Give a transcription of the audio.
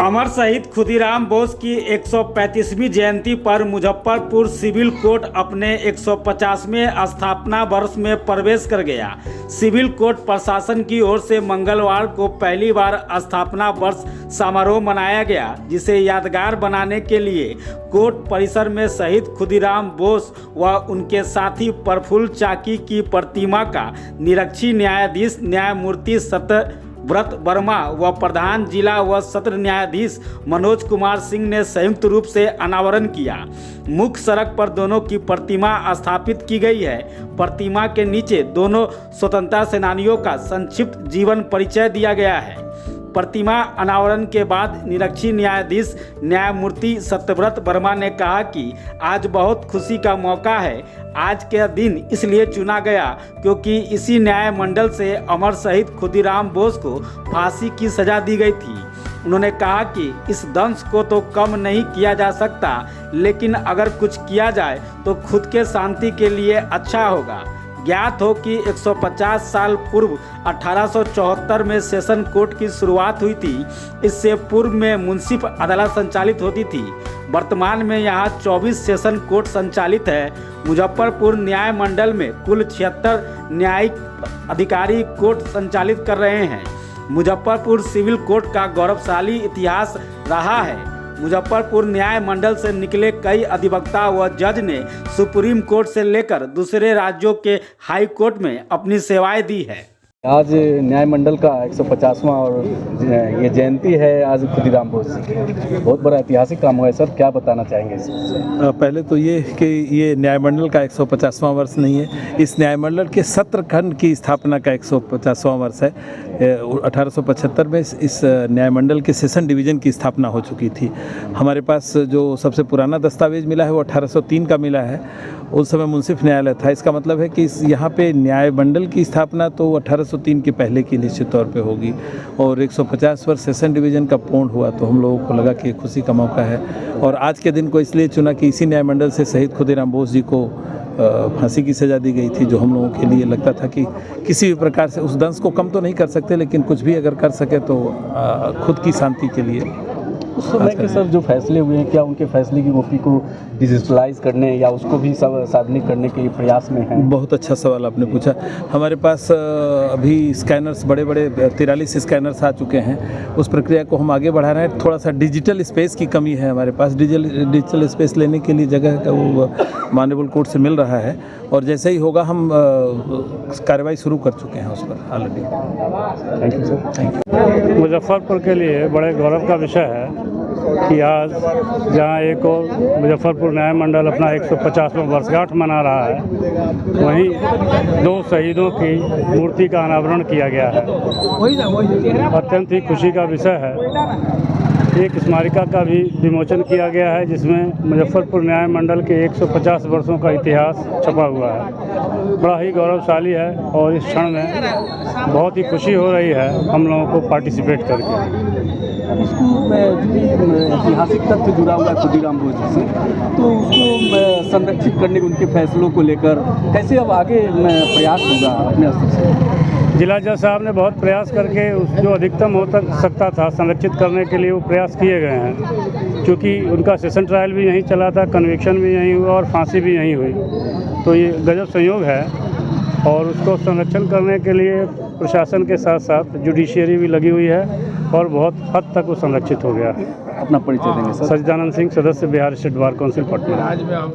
अमर शहीद खुदीराम बोस की 135वीं जयंती पर मुजफ्फरपुर सिविल कोर्ट अपने 150वें स्थापना वर्ष में प्रवेश कर गया। सिविल कोर्ट प्रशासन की ओर से मंगलवार को पहली बार स्थापना वर्ष समारोह मनाया गया, जिसे यादगार बनाने के लिए कोर्ट परिसर में शहीद खुदीराम बोस व उनके साथी प्रफुल्ल चाकी की प्रतिमा का निरक्षी न्यायाधीश न्यायमूर्ति सत्यव्रत वर्मा व प्रधान जिला व सत्र न्यायाधीश मनोज कुमार सिंह ने संयुक्त रूप से अनावरण किया। मुख्य सड़क पर दोनों की प्रतिमा स्थापित की गई है। प्रतिमा के नीचे दोनों स्वतंत्रता सेनानियों का संक्षिप्त जीवन परिचय दिया गया है। प्रतिमा अनावरण के बाद निरक्षी न्यायाधीश न्यायमूर्ति सत्यव्रत वर्मा ने कहा कि आज बहुत खुशी का मौका है। आज के दिन इसलिए चुना गया क्योंकि इसी न्यायमंडल से अमर शहीद खुदीराम बोस को फांसी की सजा दी गई थी। उन्होंने कहा कि इस दंश को तो कम नहीं किया जा सकता, लेकिन अगर कुछ किया जाए तो खुद के शांति के लिए अच्छा होगा। ज्ञात हो कि 150 साल पूर्व 1874 में सेशन कोर्ट की शुरुआत हुई थी। इससे पूर्व में मुंसिफ अदालत संचालित होती थी। वर्तमान में यहाँ 24 सेशन कोर्ट संचालित है। मुजफ्फरपुर न्याय मंडल में कुल 76 न्यायिक अधिकारी कोर्ट संचालित कर रहे हैं। मुजफ्फरपुर सिविल कोर्ट का गौरवशाली इतिहास रहा है। मुजफ्फरपुर न्याय मंडल से निकले कई अधिवक्ता व जज ने सुप्रीम कोर्ट से लेकर दूसरे राज्यों के हाई कोर्ट में अपनी सेवाएं दी है। आज न्याय मंडल का 150वां और ये जयंती है आज खुदीराम बोस की। बहुत बड़ा ऐतिहासिक काम हुआ है सर, क्या बताना चाहेंगे इसमें? पहले तो ये कि ये न्याय मंडल का 150वां वर्ष नहीं है, इस न्याय मंडल के सत्र खंड की स्थापना का 150वां वर्ष है। 1875 में इस न्याय मंडल के सेशन डिवीज़न की स्थापना हो चुकी थी। हमारे पास जो सबसे पुराना दस्तावेज मिला है वो 1803 का मिला है। उस समय मुंसिफ न्यायालय था। इसका मतलब है कि यहाँ पे न्याय मंडल की स्थापना तो 1803 के पहले की निश्चित तौर पे होगी। और 150 वर्ष सेशन डिवीज़न का पूर्ण हुआ तो हम लोगों को लगा कि खुशी का मौका है। और आज के दिन को इसलिए चुना कि इसी न्याय मंडल से शहीद खुदीराम बोस जी को फांसी की सज़ा दी गई थी, जो हम लोगों के लिए लगता था कि किसी भी प्रकार से उस दंश को कम तो नहीं कर सकते, लेकिन कुछ भी अगर कर सके तो खुद की शांति के लिए। उस समय के सर जो फैसले हुए हैं, क्या उनके फैसले की कॉपी को डिजिटलाइज करने या उसको भी सब सार्वजनिक करने के प्रयास में हैं? बहुत अच्छा सवाल आपने पूछा। हमारे पास अभी स्कैनर्स बड़े बड़े 43 स्कैनर्स आ चुके हैं। उस प्रक्रिया को हम आगे बढ़ा रहे हैं। थोड़ा सा डिजिटल स्पेस की कमी है हमारे पास। डिजिटल स्पेस लेने के लिए जगह का वो माननीय कोर्ट से मिल रहा है, और जैसे ही होगा हम कार्रवाई शुरू कर चुके हैं उस पर already. Thank you sir. Thank you. Muzaffarpur के लिए बड़े गौरव का विषय है कि आज जहाँ एक और मुजफ्फरपुर न्याय मंडल अपना 150वां वर्षगांठ मना रहा है, वहीं दो शहीदों की मूर्ति का अनावरण किया गया है। अत्यंत ही खुशी का विषय है। एक स्मारिका का भी विमोचन किया गया है, जिसमें मुजफ्फरपुर न्याय मंडल के 150 वर्षों का इतिहास छपा हुआ है। बड़ा ही गौरवशाली है और इस क्षण में बहुत ही खुशी हो रही है हम लोगों को पार्टिसिपेट करके। उसको ऐतिहासिक तथ्य जुड़ा हुआ है खुदीराम बोस जी से, तो उसको संरक्षित करने के उनके फैसलों को लेकर कैसे अब आगे प्रयास होगा अपने स्तर से? जिला जज साहब ने बहुत प्रयास करके जो अधिकतम हो सकता था संरक्षित करने के लिए वो प्रयास किए गए हैं। क्योंकि उनका सेशन ट्रायल भी यहीं चला था, कन्विक्शन भी यहीं हुआ और फांसी भी यहीं हुई, तो ये गजब संयोग है। और उसको संरक्षण करने के लिए प्रशासन के साथ साथ जुडिशियरी भी लगी हुई है और बहुत हद तक वो संरक्षित हो गया है। अपना परिचय देंगे सर? सच्चिदानंद सिंह, सदस्य Bihar state bar council Patna.